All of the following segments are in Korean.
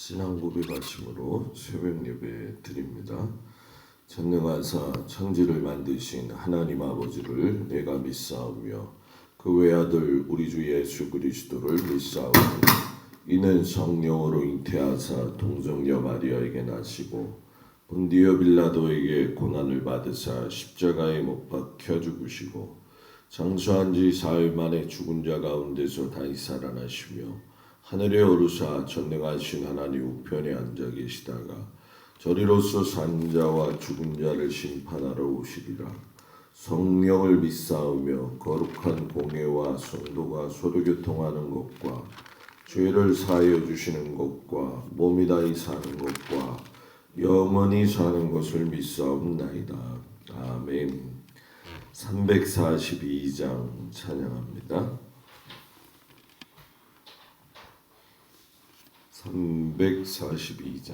신앙 고백하심으로 새벽 예배 드립니다. 전능하사 천지를 만드신 하나님 아버지를 내가 믿사오며 그 외아들 우리 주 예수 그리스도를 믿사오니 이는 성령으로 잉태하사 동정녀 마리아에게 나시고 본디오 빌라도에게 고난을 받으사 십자가에 못 박혀 죽으시고 장수한 지 사흘 만에 죽은 자 가운데서 다시 살아나시며 하늘에 오르사 전능하신 하나님 우편에 앉아 계시다가 저리로서 산 자와 죽은 자를 심판하러 오시리라. 성령을 믿사오며 거룩한 공회와 성도가 서로 교통하는 것과 죄를 사하여 주시는 것과 몸이 다히 사는 것과 영원히 사는 것을 믿사옵나이다. 아멘. 342장 찬양합니다. 342장.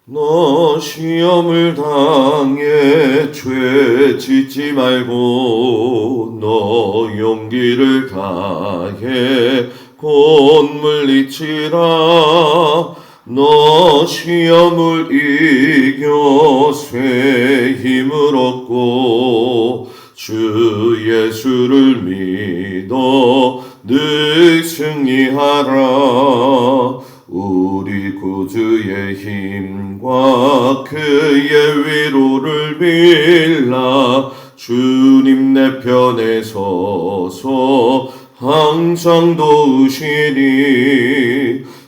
너 시험을 당해 죄 짓지 말고 너 용기를 다해 곧 물리치라. 너 시험을 이겨 새 힘을 얻고 주 예수를 믿어 늘 승리하라. 우리 구주의 힘과 그의 위로를 빌라. 주님 내 편에 서서 항상 도우시니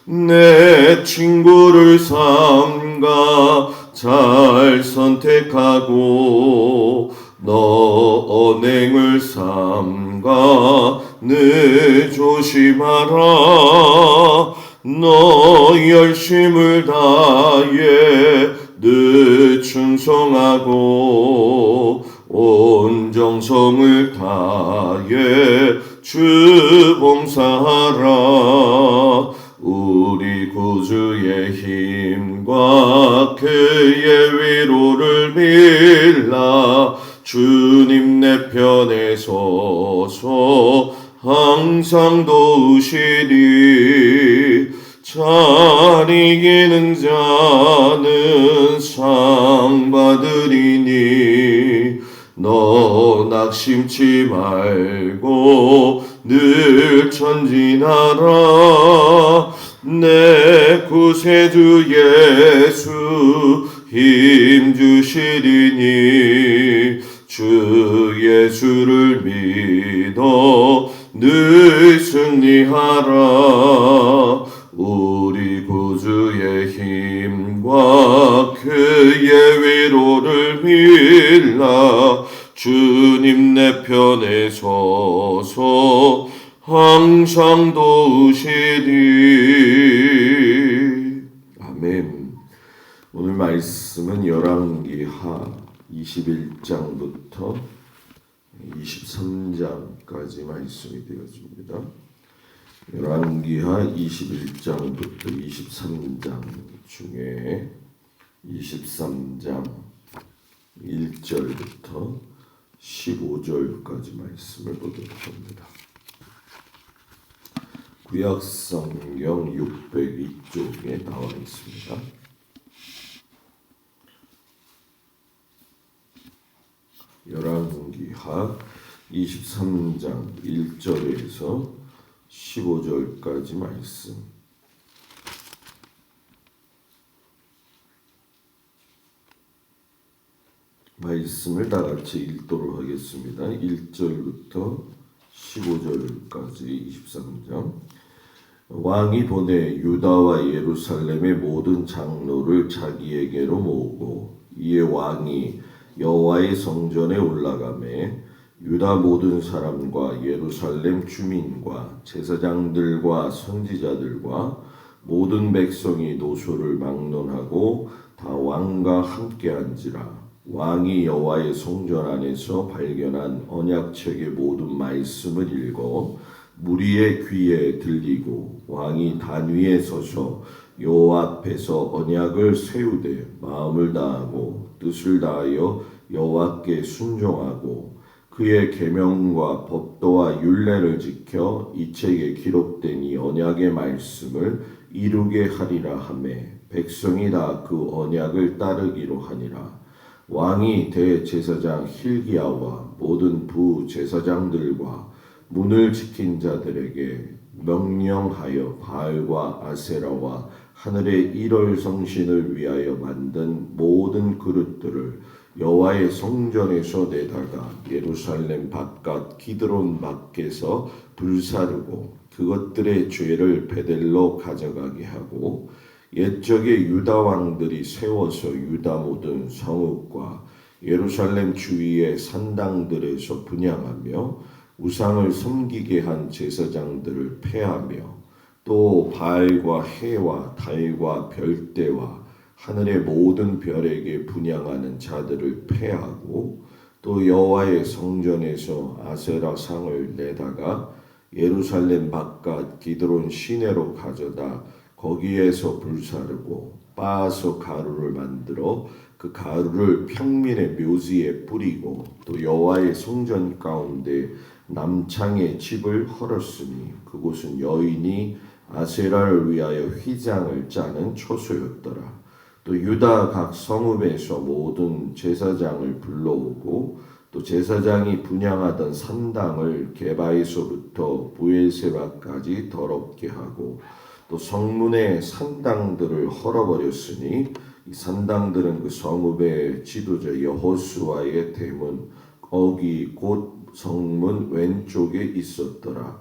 내 친구를 삼가 잘 선택하고 너 언행을 삼가 늘 조심하라. 너 열심을 다해 늘 충성하고 온 정성을 다해 주 봉사하라. 우리 구주의 힘과 그의 위로를 빌라. 주님 내 편에 서서 항상 도우시리. 잘 이기는 자는 상 받으리니 너 낙심치 말고 늘 전진하라. 내 구세주 예수 힘 주시리니 주 예수를 믿어 늘 승리하라. 우리 구주의 힘과 그의 위로를 빌라. 주님 내 편에 서서 항상 도우시리. 아멘. 오늘 말씀은 열왕기하 21장부터 23장까지 말씀이 되어집니다. 열왕기하 21장부터 23장 중에 23장 1절부터 15절까지 말씀을 보도록 합니다. 구약성경 602쪽에 나와 있습니다. 열왕기하 23장 1절에서 15절까지 말씀을 다 같이 읽도록 하겠습니다. 1절부터 15절까지 23장. 왕이 보내 유다와 예루살렘의 모든 장로를 자기에게로 모으고 이에 왕이 여호와의 성전에 올라가매 유다 모든 사람과 예루살렘 주민과 제사장들과 선지자들과 모든 백성이 노소를 막론하고 다 왕과 함께 앉으라. 왕이 여호와의 성전 안에서 발견한 언약책의 모든 말씀을 읽어 무리의 귀에 들리고 왕이 단 위에 서서 여호와 앞에서 언약을 세우되 마음을 다하고 뜻을 다하여 여호와께 순종하고 그의 계명과 법도와 율례를 지켜 이 책에 기록된 이 언약의 말씀을 이루게 하리라 하매 백성이 다 그 언약을 따르기로 하니라. 왕이 대제사장 힐기야와 모든 부제사장들과 문을 지킨 자들에게 명령하여 바알과 아세라와 하늘의 일월 성신을 위하여 만든 모든 그릇들을 여호와의 성전에서 내다가 예루살렘 바깥 기드론 밖에서 불사르고 그것들의 죄를 베델로 가져가게 하고 옛적에 유다 왕들이 세워서 유다 모든 성읍과 예루살렘 주위의 산당들에서 분향하며 우상을 섬기게 한 제사장들을 폐하며 또 바알과 해와 달과 별대와 하늘의 모든 별에게 분향하는 자들을 폐하고 또 여호와의 성전에서 아세라 상을 내다가 예루살렘 바깥 기드론 시내로 가져다 거기에서 불사르고 빻아서 가루를 만들어 그 가루를 평민의 묘지에 뿌리고 또 여호와의 성전 가운데 남창의 집을 헐었으니 그곳은 여인이 아세라를 위하여 휘장을 짜는 초소였더라. 또 유다 각 성읍에서 모든 제사장을 불러오고 또 제사장이 분향하던 산당을 게바에서부터 부엘세바까지 더럽게 하고 또 성문의 산당들을 헐어버렸으니 이 산당들은 그 성읍의 지도자 여호수아의 대문 거기 곧 성문 왼쪽에 있었더라.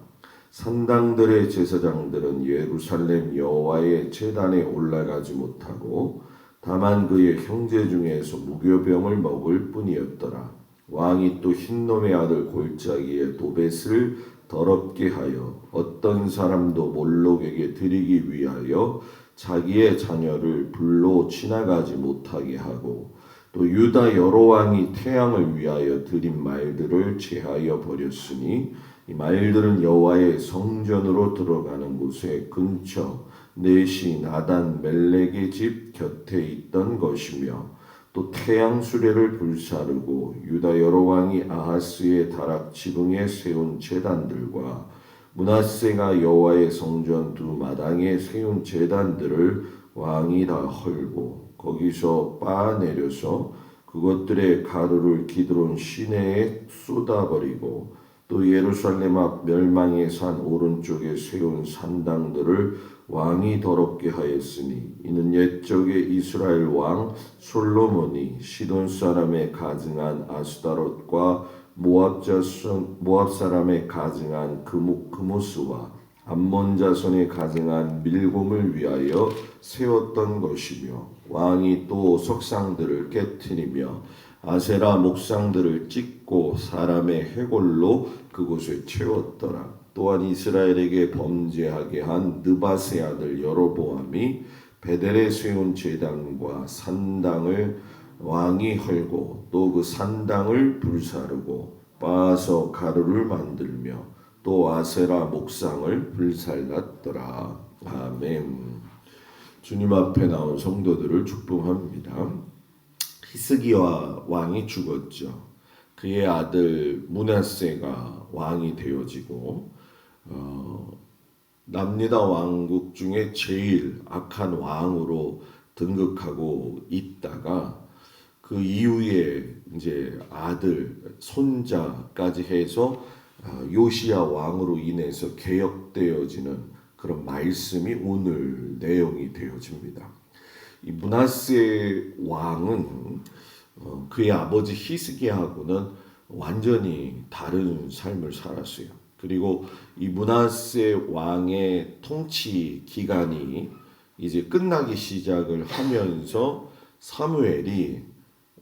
산당들의 제사장들은 예루살렘 여호와의 제단에 올라가지 못하고 다만 그의 형제 중에서 무교병을 먹을 뿐이었더라. 왕이 또 흰놈의 아들 골짜기에 도벳을 더럽게 하여 어떤 사람도 몰록에게 드리기 위하여 자기의 자녀를 불로 지나가지 못하게 하고 또 유다 여러 왕이 태양을 위하여 드린 말들을 제하여 버렸으니 이 말들은 여호와의 성전으로 들어가는 곳에 근처 넷이 나단 멜렉의 집 곁에 있던 것이며 또 태양 수레를 불사르고 유다 여러 왕이 아하스의 다락 지붕에 세운 제단들과 므낫세가 여호와의 성전 두 마당에 세운 제단들을 왕이 다 헐고 거기서 빻아내려서 그것들의 가루를 기드론 시내에 쏟아버리고 또 예루살렘 앞 멸망의 산 오른쪽에 세운 산당들을 왕이 더럽게 하였으니 이는 옛적에 이스라엘 왕 솔로몬이 시돈 사람에 가증한 아스타롯과 모압 사람에 가증한 그모스와 암몬 자손에 가증한 밀곰을 위하여 세웠던 것이며 왕이 또 석상들을 깨트리며 아세라 목상들을 찢고 사람의 해골로 그곳을 채웠더라. 또한 이스라엘에게 범죄하게 한 느밧의 아들 여로보암이 베델에 세운 제단과 산당을 왕이 헐고 또 그 산당을 불사르고 빻아서 가루를 만들며 또 아세라 목상을 불살랐더라. 아멘. 주님 앞에 나온 성도들을 축복합니다. 히스기야 왕이 죽었죠. 그의 아들 므낫세가 왕이 되어지고 남유다 왕국 중에 제일 악한 왕으로 등극하고 있다가 그 이후에 이제 아들, 손자까지 해서 요시야 왕으로 인해서 개혁되어지는 그런 말씀이 오늘 내용이 되어집니다. 이 므낫세 왕은 그의 아버지 히스기야하고는 완전히 다른 삶을 살았어요. 그리고 이 므낫세 왕의 통치 기간이 이제 끝나기 시작을 하면서 사무엘이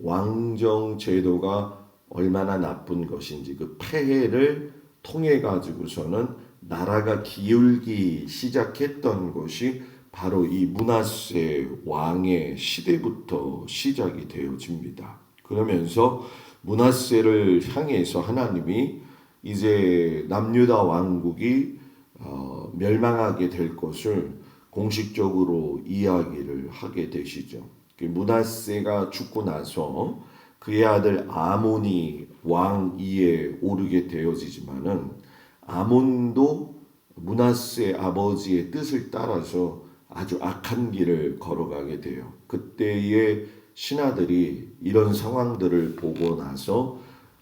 왕정 제도가 얼마나 나쁜 것인지 그 폐해를 통해 가지고서는 나라가 기울기 시작했던 것이 바로 이 므낫세 왕의 시대부터 시작이 되어집니다. 그러면서 므낫세를 향해서 하나님이 이제 남유다 왕국이 멸망하게 될 것을 공식적으로 이야기를 하게 되시죠. 므낫세가 죽고 나서 그의 아들 아몬이 왕 위에 오르게 되어지지만은 아몬도 므낫세 아버지의 뜻을 따라서 아주 악한 길을 걸어가게 돼요. 그때의 신하들이 이런 상황들을 보고 나서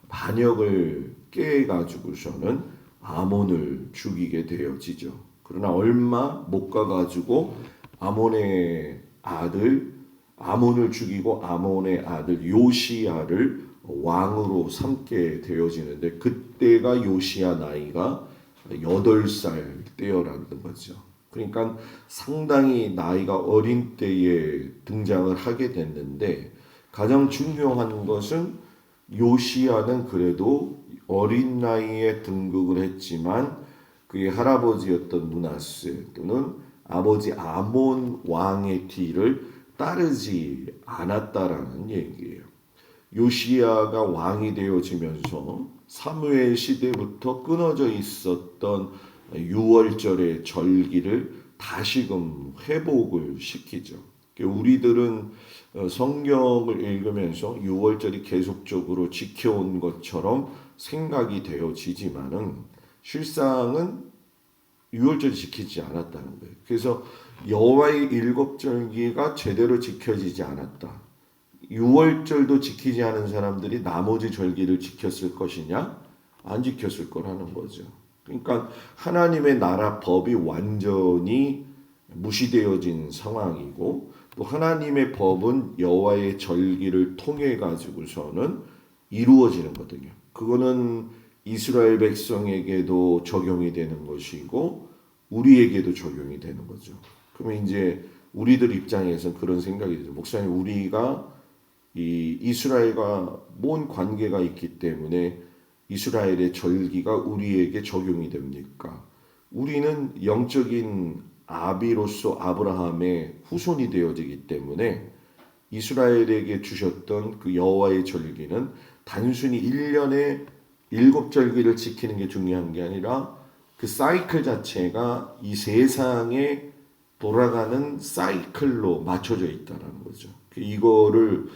반역을 깨가지고서는 아몬을 죽이게 되어지죠. 그러나 얼마 못 가가지고 아몬의 아들 아몬을 죽이고 아몬의 아들 요시야를 왕으로 삼게 되어지는데 그때가 요시야 나이가 8살 때여라는 거죠. 그러니까 상당히 나이가 어린 때에 등장을 하게 됐는데 가장 중요한 것은 요시야는 그래도 어린 나이에 등극을 했지만 그의 할아버지였던 므낫세 또는 아버지 아몬 왕의 뒤를 따르지 않았다라는 얘기예요. 요시야가 왕이 되어지면서 사무엘 시대부터 끊어져 있었던 6월절의 절기를 다시금 회복을 시키죠. 우리들은 성경을 읽으면서 6월절이 계속적으로 지켜온 것처럼 생각이 되어지지만은 실상은 6월절이 지키지 않았다는 거예요. 그래서 여호와의 7절기가 제대로 지켜지지 않았다. 6월절도 지키지 않은 사람들이 나머지 절기를 지켰을 것이냐? 안 지켰을 거라는 거죠. 그러니까 하나님의 나라 법이 완전히 무시되어진 상황이고 또 하나님의 법은 여호와의 절기를 통해 가지고서는 이루어지는 거거든요. 그거는 이스라엘 백성에게도 적용이 되는 것이고 우리에게도 적용이 되는 거죠. 그러면 이제 우리들 입장에서는 그런 생각이 들죠. 목사님, 우리가 이 이스라엘과 뭔 관계가 있기 때문에 이스라엘의 절기가 우리에게 적용이 됩니까? 우리는 영적인 아비로서 아브라함의 후손이 되어지기 때문에 이스라엘에게 주셨던 그 여호와의 절기는 단순히 1년에 7절기를 지키는 게 중요한 게 아니라 그 사이클 자체가 이 세상에 돌아가는 사이클로 맞춰져 있다는 거죠. 이거를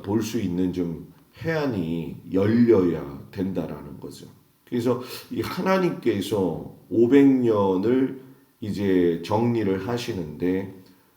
볼 수 있는 좀 해안이 열려야 된다라는 거죠. 그래서 이 하나님께서 500년을 이제 정리를 하시는데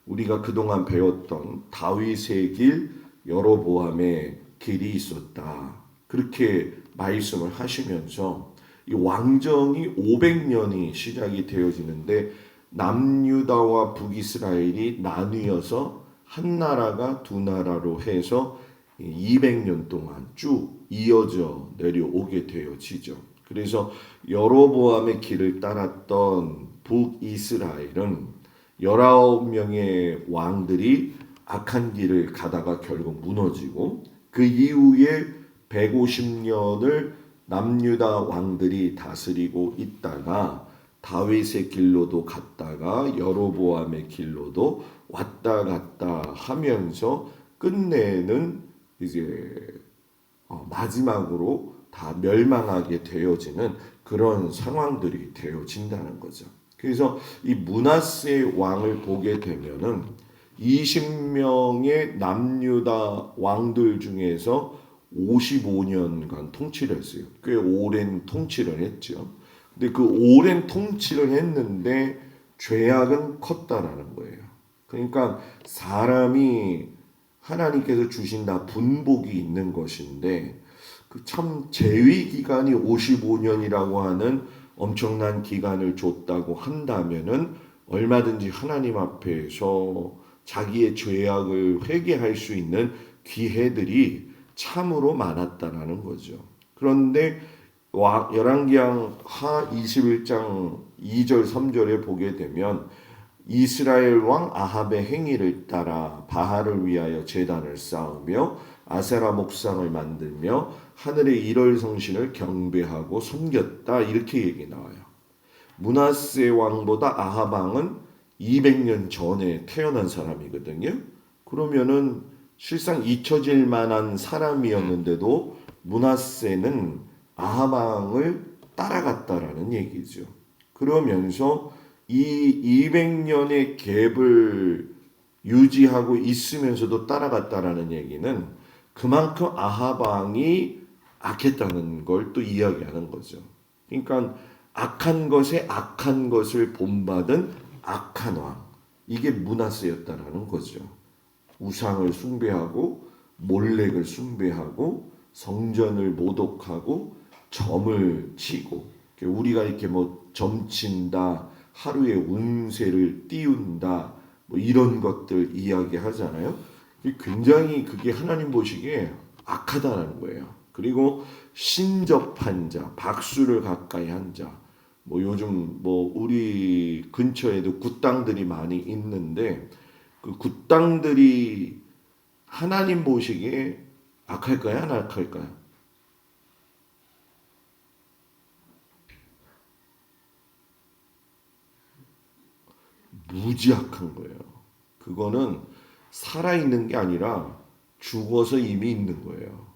우리가 그동안 배웠던 다윗의 길, 여로보암의 길이 있었다. 그렇게 말씀을 하시면서 이 왕정이 500년이 시작이 되어지는데 남유다와 북이스라엘이 나뉘어서 한 나라가 두 나라로 해서 200년 동안 쭉 이어져 내려오게 되어지죠. 그래서 여로보암의 길을 따랐던 북이스라엘은 19명의 왕들이 악한 길을 가다가 결국 무너지고 그 이후에 150년을 남유다 왕들이 다스리고 있다가 다윗의 길로도 갔다가 여로보암의 길로도 왔다 갔다 하면서 끝내는 이제 마지막으로 다 멸망하게 되어지는 그런 상황들이 되어진다는 거죠. 그래서 이 므낫세 왕을 보게 되면은 20명의 남유다 왕들 중에서 55년간 통치를 했어요. 꽤 오랜 통치를 했죠. 근데 그 오랜 통치를 했는데 죄악은 컸다라는 거예요. 그러니까 사람이 하나님께서 주신 다 분복이 있는 것인데 그 참 재위 기간이 55년이라고 하는 엄청난 기간을 줬다고 한다면은 얼마든지 하나님 앞에서 자기의 죄악을 회개할 수 있는 기회들이 참으로 많았다라는 거죠. 그런데 열왕기상 하 21장 2절 3절에 보게 되면 이스라엘 왕 아합의 행위를 따라 바알을 위하여 제단을 쌓으며 아세라 목상을 만들며 하늘의 일월 성신을 경배하고 섬겼다 이렇게 얘기 나와요. 므낫세 왕보다 아합 왕은 200년 전에 태어난 사람이거든요. 그러면은 실상 잊혀질 만한 사람이었는데도 므낫세는 아합 왕을 따라갔다라는 얘기죠. 그러면서 이 200년의 갭을 유지하고 있으면서도 따라갔다라는 얘기는 그만큼 아합 왕이 악했다는 걸 또 이야기하는 거죠. 그러니까 악한 것에 악한 것을 본받은 악한 왕. 이게 므낫세였다라는 거죠. 우상을 숭배하고 몰렉을 숭배하고 성전을 모독하고 점을 치고 우리가 이렇게 뭐 점친다, 하루의 운세를 띄운다, 뭐 이런 것들 이야기하잖아요. 굉장히 그게 하나님 보시기에 악하다는 거예요. 그리고 신접한 자, 박수를 가까이 한 자, 뭐 요즘 뭐 우리 근처에도 굿당들이 많이 있는데 그 굿당들이 하나님 보시기에 악할까요? 안 악할까요? 무지 악한 거예요. 그거는 살아있는 게 아니라 죽어서 이미 있는 거예요.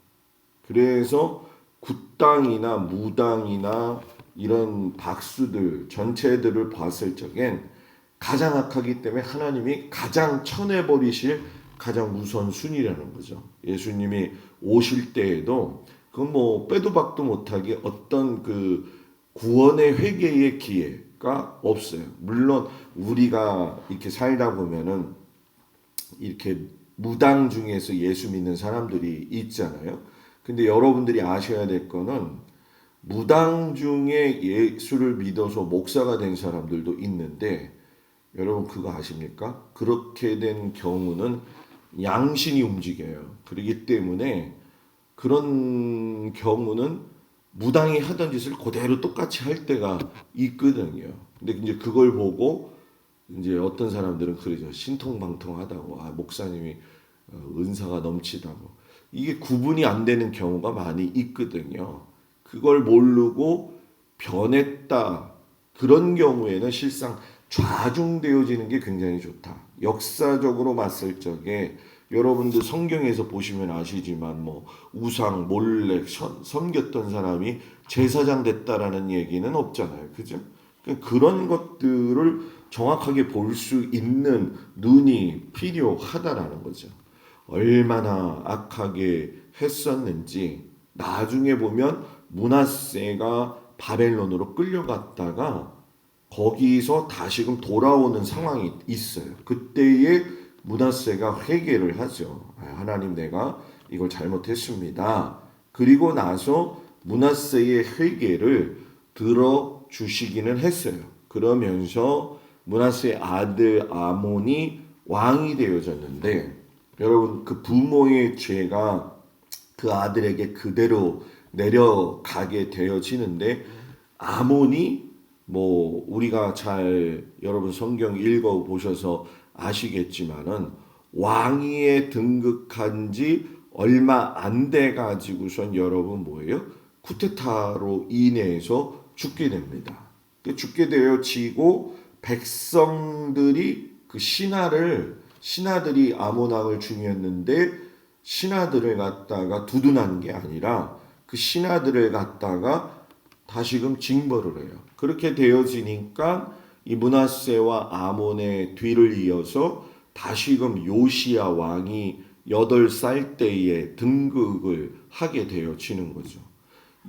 그래서 굿당이나 무당이나 이런 박수들 전체들을 봤을 적엔 가장 악하기 때문에 하나님이 가장 쳐내버리실 가장 우선순위라는 거죠. 예수님이 오실 때에도 그건 뭐 빼도 박도 못하게 어떤 그 구원의 회개의 기회가 없어요. 물론 우리가 이렇게 살다 보면은 이렇게 무당 중에서 예수 믿는 사람들이 있잖아요. 근데 여러분들이 아셔야 될 거는 무당 중에 예수를 믿어서 목사가 된 사람들도 있는데 여러분 그거 아십니까? 그렇게 된 경우는 양신이 움직여요. 그렇기 때문에 그런 경우는 무당이 하던 짓을 그대로 똑같이 할 때가 있거든요. 근데 이제 그걸 보고 이제 어떤 사람들은 그러죠. 신통방통하다고. 목사님이 은사가 넘치다고. 이게 구분이 안 되는 경우가 많이 있거든요. 그걸 모르고 변했다. 그런 경우에는 실상 좌중되어지는 게 굉장히 좋다. 역사적으로 봤을 적에 여러분들 성경에서 보시면 아시지만 뭐 우상, 몰렉, 섬겼던 사람이 제사장 됐다라는 얘기는 없잖아요. 그죠? 그런 것들을 정확하게 볼 수 있는 눈이 필요하다라는 거죠. 얼마나 악하게 했었는지 나중에 보면 므낫세가 바벨론으로 끌려갔다가 거기서 다시금 돌아오는 상황이 있어요. 그때에 므낫세가 회개를 하죠. 하나님 내가 이걸 잘못했습니다. 그리고 나서 므낫세의 회개를 들어 주시기는 했어요. 그러면서 므낫세의 아들 아몬이 왕이 되어졌는데 여러분 그 부모의 죄가 그 아들에게 그대로 내려가게 되어지는데 아몬이 뭐 우리가 잘 여러분 성경 읽어 보셔서 아시겠지만은 왕위에 등극한 지 얼마 안 돼 가지고선 여러분 뭐예요? 쿠데타로 인해서 죽게 됩니다. 죽게 되어지고 백성들이 그 신하들이 아몬 왕을 죽였는데 신하들을 갖다가 두둔한 게 아니라 그 신하들을 갖다가 다시금 징벌을 해요. 그렇게 되어지니까 이 므낫세와 아몬의 뒤를 이어서 다시금 요시야 왕이 8살 때에 등극을 하게 되어지는 거죠.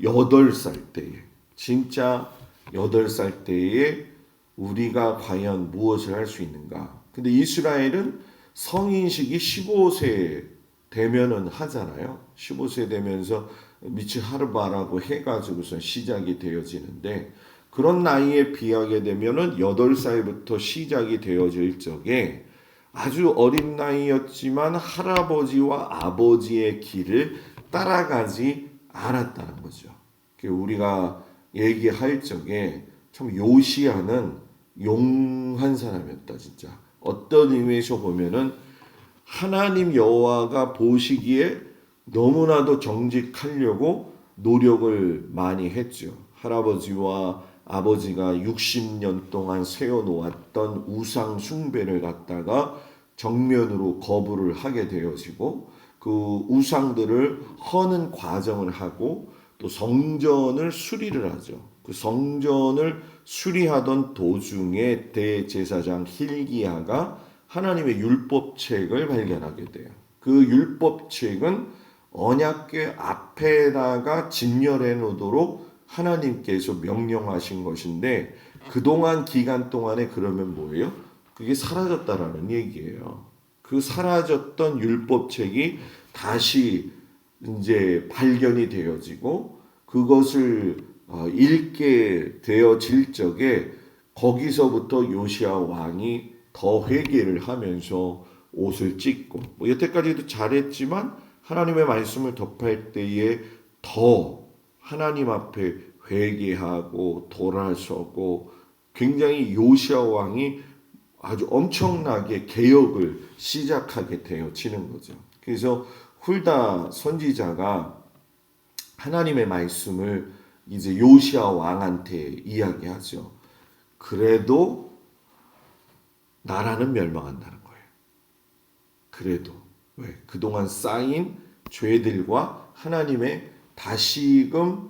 8살 때에 진짜 8살 때에 우리가 과연 무엇을 할 수 있는가? 근데 이스라엘은 성인식이 15세 되면은 하잖아요. 15세 되면서 미츠 하르바라고 해가지고서 시작이 되어지는데 그런 나이에 비하게 되면은 8살부터 시작이 되어질 적에 아주 어린 나이였지만 할아버지와 아버지의 길을 따라가지 않았다는 거죠. 우리가 얘기할 적에 참 요시야는 용한 사람이었다 진짜. 어떤 의미에서 보면은 하나님 여호와가 보시기에 너무나도 정직하려고 노력을 많이 했죠. 할아버지와 아버지가 60년 동안 세워놓았던 우상 숭배를 갖다가 정면으로 거부를 하게 되어지고 그 우상들을 허는 과정을 하고 또 성전을 수리를 하죠. 그 성전을 수리하던 도중에 대제사장 힐기야가 하나님의 율법책을 발견하게 돼요. 그 율법책은 언약궤 앞에다가 진열해 놓도록 하나님께서 명령하신 것인데 그동안 기간 동안에 그러면 뭐예요? 그게 사라졌다라는 얘기예요. 그 사라졌던 율법책이 다시 이제 발견이 되어지고 그것을 읽게 되어질 적에 거기서부터 요시야 왕이 더 회개를 하면서 옷을 찢고 뭐 여태까지도 잘했지만 하나님의 말씀을 접할 때에 더 하나님 앞에 회개하고 돌아서고 굉장히 요시야 왕이 아주 엄청나게 개혁을 시작하게 되어지는 거죠. 그래서 훌다 선지자가 하나님의 말씀을 이제 요시야 왕한테 이야기하죠. 그래도 나라는 멸망한다는 거예요. 그래도 왜? 그동안 쌓인 죄들과 하나님의 다시금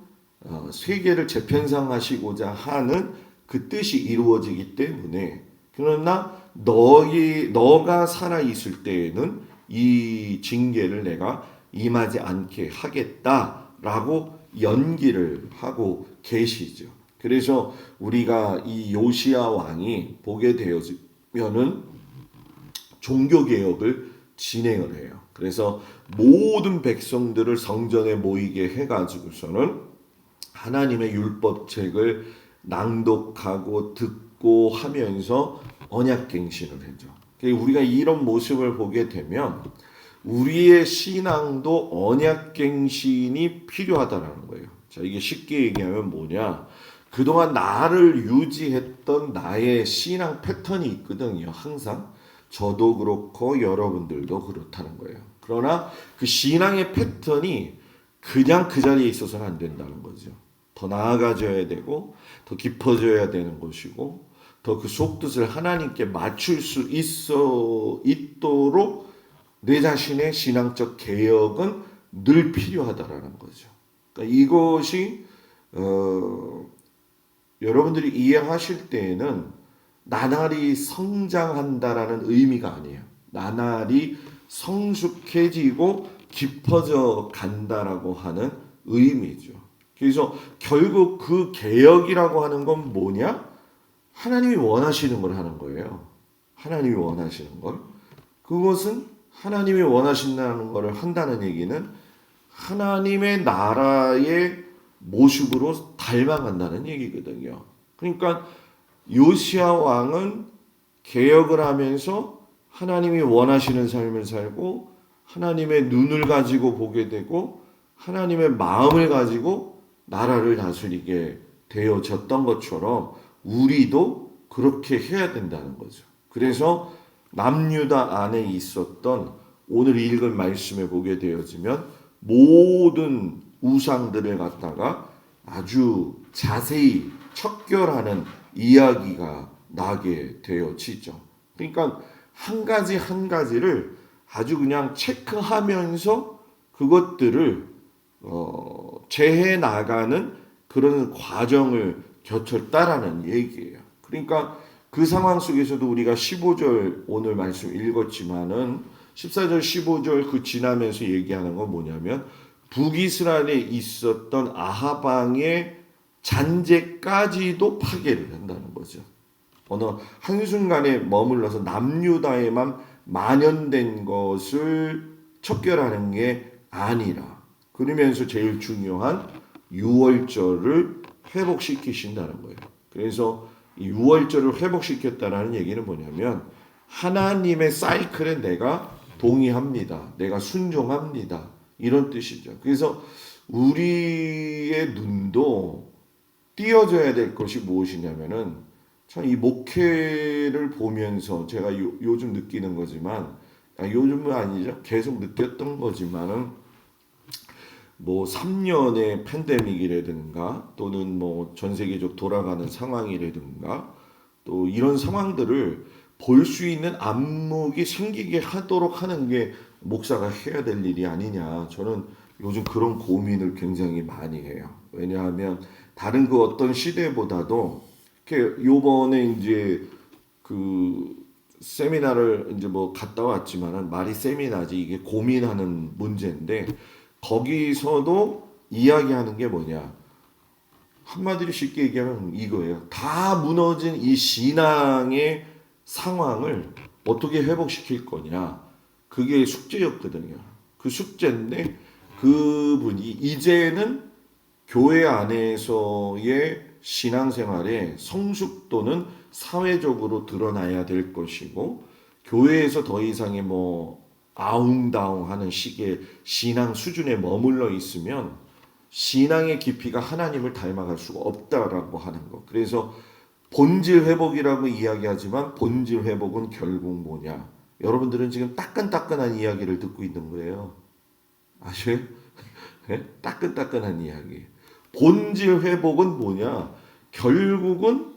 세계를 재편상하시고자 하는 그 뜻이 이루어지기 때문에 그러나 너가 살아 있을 때에는 이 징계를 내가 임하지 않게 하겠다라고 연기를 하고 계시죠. 그래서 우리가 이 요시야 왕이 보게 되어지면은 종교 개혁을 진행을 해요. 그래서 모든 백성들을 성전에 모이게 해가지고서는 하나님의 율법책을 낭독하고 듣고 하면서 언약갱신을 하죠. 우리가 이런 모습을 보게 되면 우리의 신앙도 언약갱신이 필요하다는 거예요. 자, 이게 쉽게 얘기하면 뭐냐? 그동안 나를 유지했던 나의 신앙 패턴이 있거든요. 항상. 저도 그렇고 여러분들도 그렇다는 거예요. 그러나 그 신앙의 패턴이 그냥 그 자리에 있어서는 안 된다는 거죠. 더 나아가져야 되고 더 깊어져야 되는 것이고 더 그 속뜻을 하나님께 맞출 수 있도록 내 자신의 신앙적 개혁은 늘 필요하다라는 거죠. 그러니까 이것이 여러분들이 이해하실 때에는 나날이 성장한다라는 의미가 아니에요. 나날이 성숙해지고 깊어져 간다라고 하는 의미죠. 그래서 결국 그 개혁이라고 하는 건 뭐냐? 하나님이 원하시는 걸 하는 거예요. 하나님이 원하시는 걸. 그것은 하나님이 원하신다는 것을 한다는 얘기는 하나님의 나라의 모습으로 닮아간다는 얘기거든요. 그러니까 요시야 왕은 개혁을 하면서 하나님이 원하시는 삶을 살고 하나님의 눈을 가지고 보게 되고 하나님의 마음을 가지고 나라를 다스리게 되어졌던 것처럼 우리도 그렇게 해야 된다는 거죠. 그래서 남유다 안에 있었던 오늘 읽을 말씀에 보게 되어지면 모든 우상들을 갖다가 아주 자세히 척결하는 이야기가 나게 되어지죠. 그러니까 한 가지 한 가지를 아주 그냥 체크하면서 그것들을 재해 나가는 그런 과정을 거쳤다라는 얘기예요. 그러니까 그 상황 속에서도 우리가 15절 오늘 말씀 읽었지만은 14절 15절 그 지나면서 얘기하는 건 뭐냐면 북이스라엘에 있었던 아합 왕의 잔재까지도 파괴를 한다는 거죠. 어느 한순간에 머물러서 남유다에만 만연된 것을 척결하는 게 아니라 그러면서 제일 중요한 유월절을 회복시키신다는 거예요. 그래서 이 유월절을 회복시켰다라는 얘기는 뭐냐면 하나님의 사이클에 내가 동의합니다. 내가 순종합니다. 이런 뜻이죠. 그래서 우리의 눈도 띄어져야 될 것이 무엇이냐면은 참 이 목회를 보면서 제가 요즘 느끼는 거지만 요즘은 아니죠. 계속 느꼈던 거지만은 뭐 3년의 팬데믹이라든가 또는 뭐 전 세계적 돌아가는 상황이라든가 또 이런 상황들을 볼 수 있는 안목이 생기게 하도록 하는 게 목사가 해야 될 일이 아니냐. 저는 요즘 그런 고민을 굉장히 많이 해요. 왜냐하면 다른 그 어떤 시대보다도 이렇게 요번에 이제 그 세미나를 이제 뭐 갔다 왔지만은 말이 세미나지 이게 고민하는 문제인데 거기서도 이야기하는 게 뭐냐? 한마디로 쉽게 얘기하면 이거예요. 다 무너진 이 신앙의 상황을 어떻게 회복시킬 거냐. 그게 숙제였거든요. 그 숙제인데 그분이 이제는 교회 안에서의 신앙생활의 성숙도는 사회적으로 드러나야 될 것이고 교회에서 더 이상의 뭐 아웅다웅하는 식의 신앙 수준에 머물러 있으면 신앙의 깊이가 하나님을 닮아갈 수가 없다라고 하는 거. 그래서 본질 회복이라고 이야기하지만 본질 회복은 결국 뭐냐? 여러분들은 지금 따끈따끈한 이야기를 듣고 있는 거예요. 아셔요? 네? 따끈따끈한 이야기. 본질 회복은 뭐냐? 결국은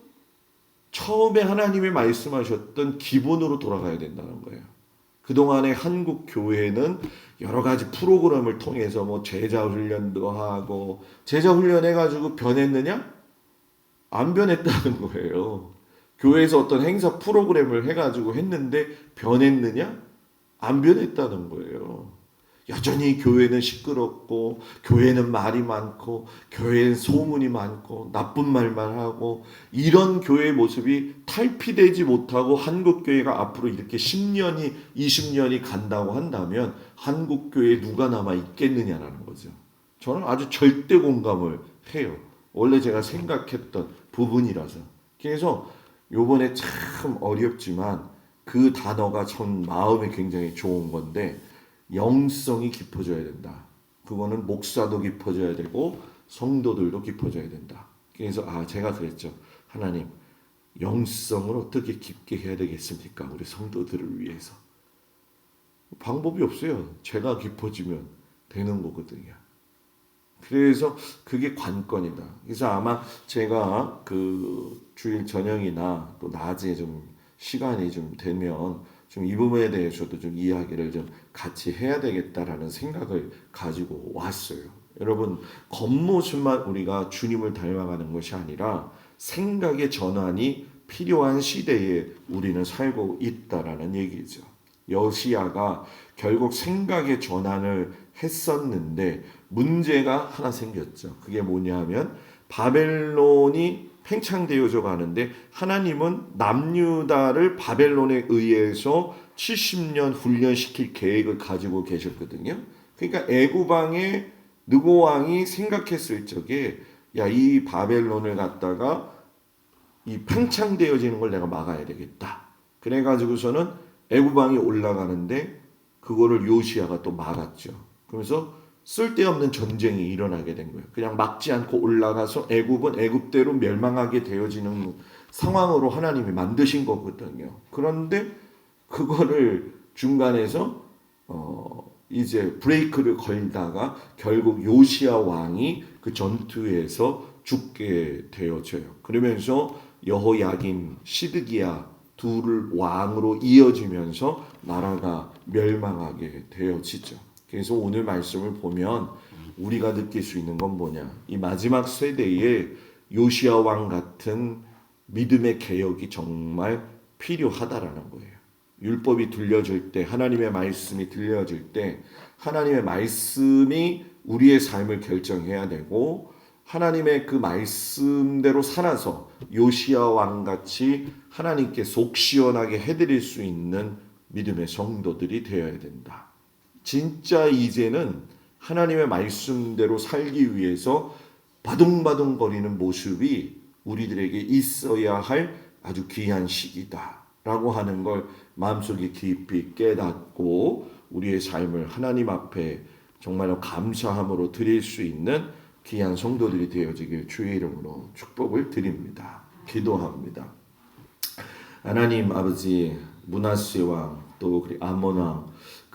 처음에 하나님이 말씀하셨던 기본으로 돌아가야 된다는 거예요. 그동안의 한국 교회는 여러 가지 프로그램을 통해서 뭐 제자 훈련도 하고 제자 훈련 해가지고 변했느냐? 안 변했다는 거예요. 교회에서 어떤 행사 프로그램을 해가지고 했는데 변했느냐? 안 변했다는 거예요. 여전히 교회는 시끄럽고 교회는 말이 많고 교회는 소문이 많고 나쁜 말만 하고 이런 교회의 모습이 탈피되지 못하고 한국 교회가 앞으로 이렇게 10년이 20년이 간다고 한다면 한국 교회에 누가 남아 있겠느냐라는 거죠. 저는 아주 절대 공감을 해요. 원래 제가 생각했던 부분이라서. 그래서 요번에 참 어렵지만 그 단어가 전 마음에 굉장히 좋은 건데 영성이 깊어져야 된다. 그거는 목사도 깊어져야 되고 성도들도 깊어져야 된다. 그래서 제가 그랬죠. 하나님, 영성을 어떻게 깊게 해야 되겠습니까? 우리 성도들을 위해서. 방법이 없어요. 제가 깊어지면 되는 거거든요. 그래서 그게 관건이다. 그래서 아마 제가 그 주일 저녁이나 또 낮에 좀 시간이 좀 되면 좀 이 부분에 대해서도 좀 이야기를 좀 같이 해야 되겠다라는 생각을 가지고 왔어요. 여러분, 겉모습만 우리가 주님을 닮아가는 것이 아니라 생각의 전환이 필요한 시대에 우리는 살고 있다라는 얘기죠. 여시야가 결국 생각의 전환을 했었는데 문제가 하나 생겼죠. 그게 뭐냐면 바벨론이 팽창되어져 가는데 하나님은 남유다를 바벨론에 의해서 70년 훈련시킬 계획을 가지고 계셨거든요. 그러니까 애굽 왕의 느고 왕이 생각했을 적에 이 바벨론을 갖다가 이 팽창되어지는 걸 내가 막아야 되겠다. 그래 가지고서는 애굽 왕이 올라가는데 그거를 요시야가 또 막았죠. 그래서 쓸데없는 전쟁이 일어나게 된 거예요. 그냥 막지 않고 올라가서 애굽은 애굽대로 멸망하게 되어지는 상황으로 하나님이 만드신 거거든요. 그런데 그거를 중간에서 이제 브레이크를 걸다가 결국 요시야 왕이 그 전투에서 죽게 되어져요. 그러면서 여호야김, 시드기야 둘을 왕으로 이어지면서 나라가 멸망하게 되어지죠. 그래서 오늘 말씀을 보면 우리가 느낄 수 있는 건 뭐냐? 이 마지막 세대에 요시야 왕 같은 믿음의 개혁이 정말 필요하다라는 거예요. 율법이 들려질 때, 하나님의 말씀이 들려질 때, 하나님의 말씀이 우리의 삶을 결정해야 되고, 하나님의 그 말씀대로 살아서 요시야 왕 같이 하나님께 속 시원하게 해드릴 수 있는 믿음의 성도들이 되어야 된다. 진짜 이제는 하나님의 말씀대로 살기 위해서 바둥바둥거리는 모습이 우리들에게 있어야 할 아주 귀한 시기다라고 하는 걸 마음속에 깊이 깨닫고 우리의 삶을 하나님 앞에 정말로 감사함으로 드릴 수 있는 귀한 성도들이 되어지길 주의 이름으로 축복을 드립니다. 기도합니다. 하나님 아버지, 므낫세 왕, 또 아몬 왕,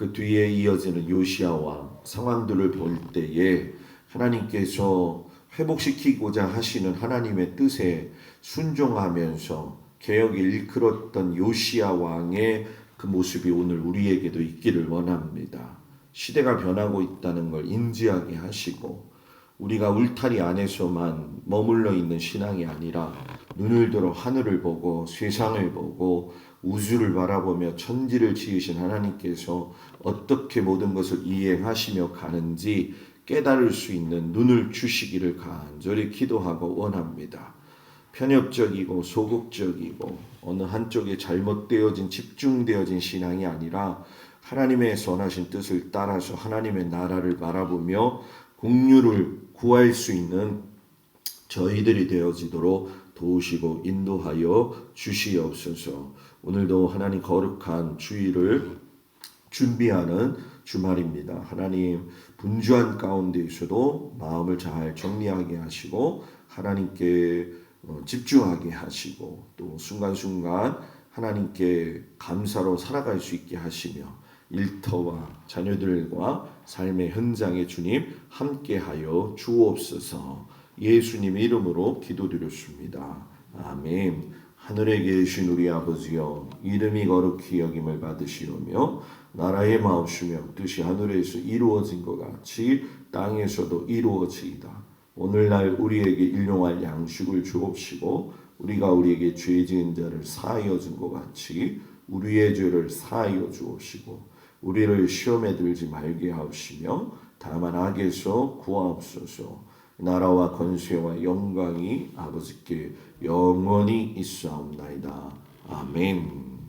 그 뒤에 이어지는 요시야 왕 상황들을 볼 때에 하나님께서 회복시키고자 하시는 하나님의 뜻에 순종하면서 개혁을 일컬었던 요시야 왕의 그 모습이 오늘 우리에게도 있기를 원합니다. 시대가 변하고 있다는 걸 인지하게 하시고 우리가 울타리 안에서만 머물러 있는 신앙이 아니라 눈을 들어 하늘을 보고 세상을 보고 우주를 바라보며 천지를 지으신 하나님께서 어떻게 모든 것을 이행하시며 가는지 깨달을 수 있는 눈을 주시기를 간절히 기도하고 원합니다. 편협적이고 소극적이고 어느 한쪽에 잘못되어진 집중되어진 신앙이 아니라 하나님의 선하신 뜻을 따라서 하나님의 나라를 바라보며 공유를 구할 수 있는 저희들이 되어지도록 도우시고 인도하여 주시옵소서. 오늘도 하나님 거룩한 주일을 준비하는 주말입니다. 하나님 분주한 가운데에서도 마음을 잘 정리하게 하시고 하나님께 집중하게 하시고 또 순간순간 하나님께 감사로 살아갈 수 있게 하시며 일터와 자녀들과 삶의 현장에 주님 함께하여 주옵소서. 예수님의 이름으로 기도드렸습니다. 아멘. 하늘에 계신 우리 아버지여, 이름이 거룩히 여김을 받으시오며 나라의 마옵시며 뜻이 하늘에서 이루어진 것 같이 땅에서도 이루어지이다. 오늘날 우리에게 일용할 양식을 주옵시고 우리가 우리에게 죄 지은 자를 사하여 준 것 같이 우리의 죄를 사하여 주옵시고 우리를 시험에 들지 말게 하옵시며 다만 악에서 구하옵소서. 나라와 권세와 영광이 아버지께 영원히 있사옵나이다. 아멘.